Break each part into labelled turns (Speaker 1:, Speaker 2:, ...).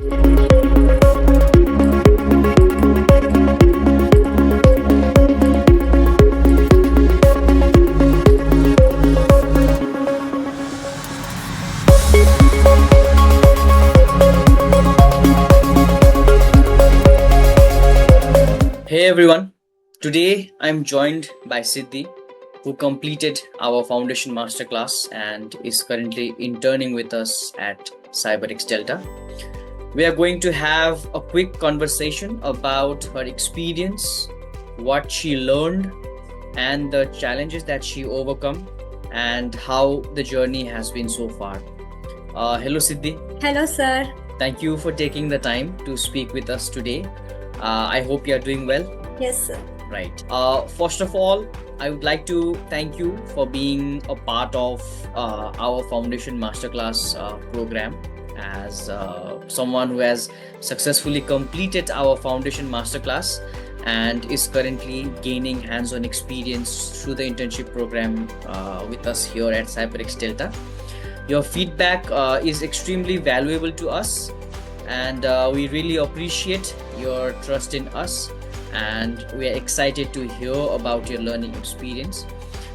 Speaker 1: Hey everyone, today I'm joined by Sidhdhi, who completed our Foundation Masterclass and is currently interning with us at CyberXDelta. We are going to have a quick conversation about her experience, what she learned, and the challenges that she overcome, and how the journey has been so far. Hello Sidhdhi.
Speaker 2: Hello, sir.
Speaker 1: Thank you for taking the time to speak with us today. I hope you are doing well.
Speaker 2: Yes, sir.
Speaker 1: Right. First of all, I would like to thank you for being a part of our Foundation Masterclass program. As someone who has successfully completed our Foundation Masterclass and is currently gaining hands-on experience through the internship program with us here at CyberXDelta. Your feedback is extremely valuable to us, and we really appreciate your trust in us, and we are excited to hear about your learning experience.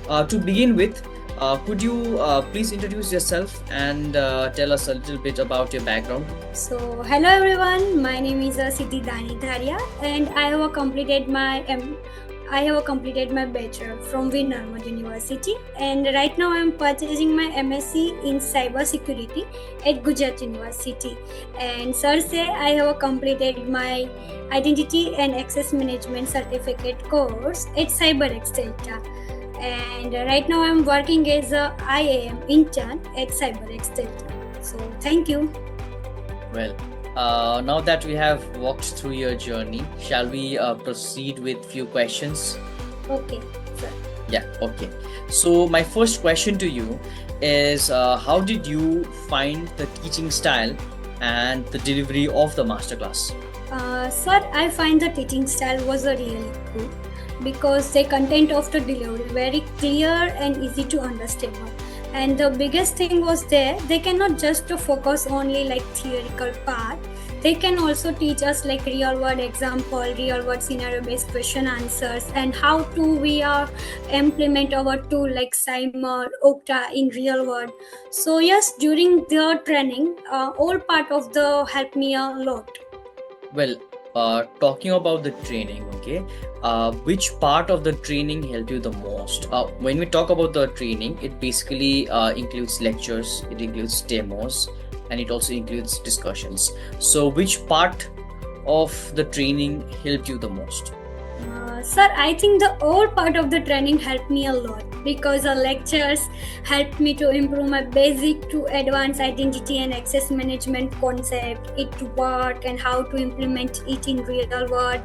Speaker 1: To begin with, could you please introduce yourself and tell us a little bit about your background?
Speaker 2: So, hello everyone. My name is Sidhdhi, and I have completed my bachelor from Vinarmad University, and right now I am purchasing my MSc in Cybersecurity at Gujarat University. And sir say I have completed my Identity and Access Management certificate course at CyberXDelta. And right now I am working as a IAM intern at CyberXDelta. So thank you.
Speaker 1: Well, now that we have walked through your journey, shall we proceed with few questions?
Speaker 2: Okay, sir.
Speaker 1: Yeah, okay. So my first question to you is, how did you find the teaching style and the delivery of the masterclass?
Speaker 2: Sir, I find the teaching style was a really good because the content of the delivery very clear and easy to understand. And the biggest thing was there, they cannot just focus only like theoretical part. They can also teach us like real world example, real world scenario based question answers, and how to we implement our tool like Cymer, Okta in real world. So yes, during the training, all part of the helped me a lot.
Speaker 1: Well, talking about the training, okay, which part of the training helped you the most? When we talk about the training, it basically includes lectures, it includes demos, and it also includes discussions. So which part of the training helped you the most?
Speaker 2: Sir, I think the all part of the training helped me a lot because the lectures helped me to improve my basic to advanced identity and access management concept, it to work and how to implement it in real world.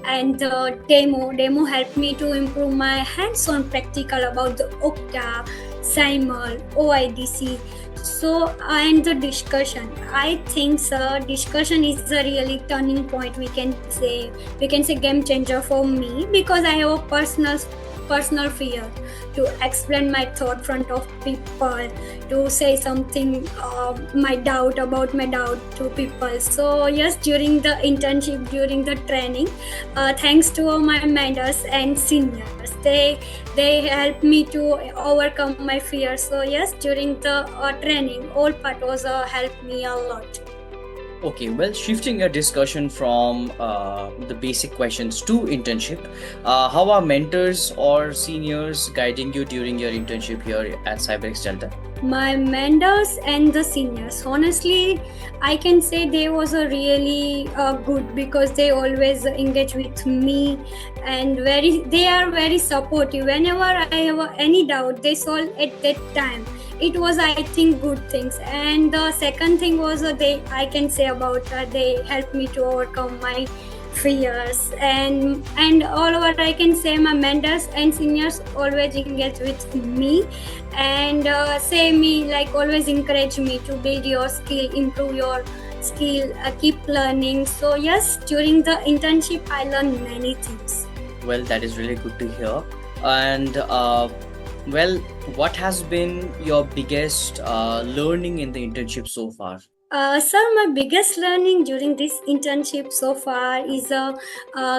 Speaker 2: And the demo helped me to improve my hands-on practical about the Okta, Cymer, OIDC. So, and the discussion, I think discussion is a really turning point, we can say game changer for me, because I have a personal fear to explain my thought front of people, to say something my doubt to people. So yes, during the internship, during the training, thanks to all my mentors and seniors, they helped me to overcome my fear. So yes, during the training, all part was helped me a lot.
Speaker 1: Okay, well, shifting a discussion from the basic questions to internship, how are mentors or seniors guiding you during your internship here at CyberXDelta?
Speaker 2: My mentors and the seniors, honestly, I can say they was a really good, because they always engage with me and they are very supportive. Whenever I have any doubt, they solve at that time. It was, I think, good things. And the second thing was I can say about they helped me to overcome my fears, and all over I can say my mentors and seniors always engage with me and say me like always encourage me to build your skill, improve your skill, keep learning. So yes, during the internship I learned many things.
Speaker 1: Well, that is really good to hear. And well, what has been your biggest learning in the internship so far?
Speaker 2: Sir, my biggest learning during this internship so far is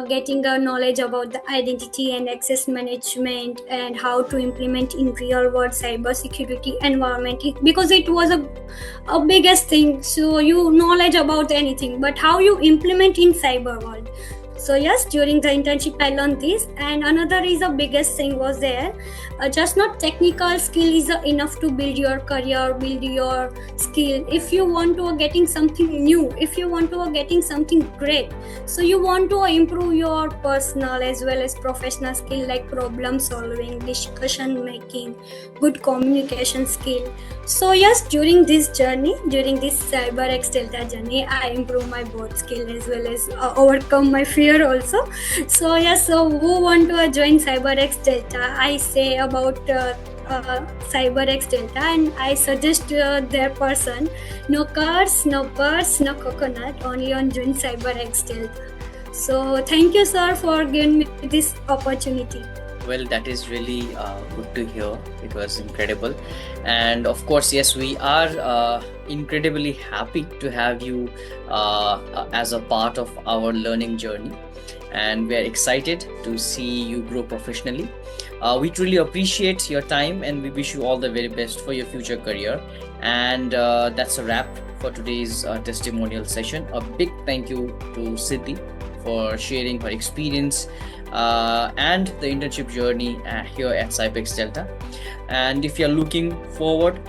Speaker 2: getting a knowledge about the identity and access management and how to implement in real world cybersecurity environment. Because it was a biggest thing. So you knowledge about anything, but how you implement in cyber world. So yes, during the internship I learned this, and another is the biggest thing was there. Just not technical skill is enough to build your career, build your skill. If you want to getting something new, if you want to getting something great, so you want to improve your personal as well as professional skill like problem solving, discussion making, good communication skill. So yes, during this journey, during this CyberXDelta journey, I improve my both skill as well as overcome my fear also. So yes, so who want to join CyberXDelta, I say about CyberXDelta, and I suggest their person, no cars, no birds, no coconut, only on join CyberXDelta. So thank you, sir, for giving me this opportunity.
Speaker 1: Well, that is really good to hear. It was incredible. And of course, yes, we are incredibly happy to have you as a part of our learning journey. And we are excited to see you grow professionally. We truly appreciate your time and we wish you all the very best for your future career. And that's a wrap for today's testimonial session. A big thank you to Sidhdhi for sharing her experience and the internship journey here at CyberXDelta. And if you're looking forward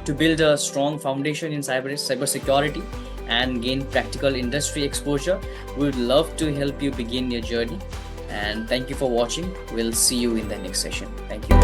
Speaker 1: to build a strong foundation in cybersecurity and gain practical industry exposure, we would love to help you begin your journey. And thank you for watching. We'll see you in the next session. Thank you.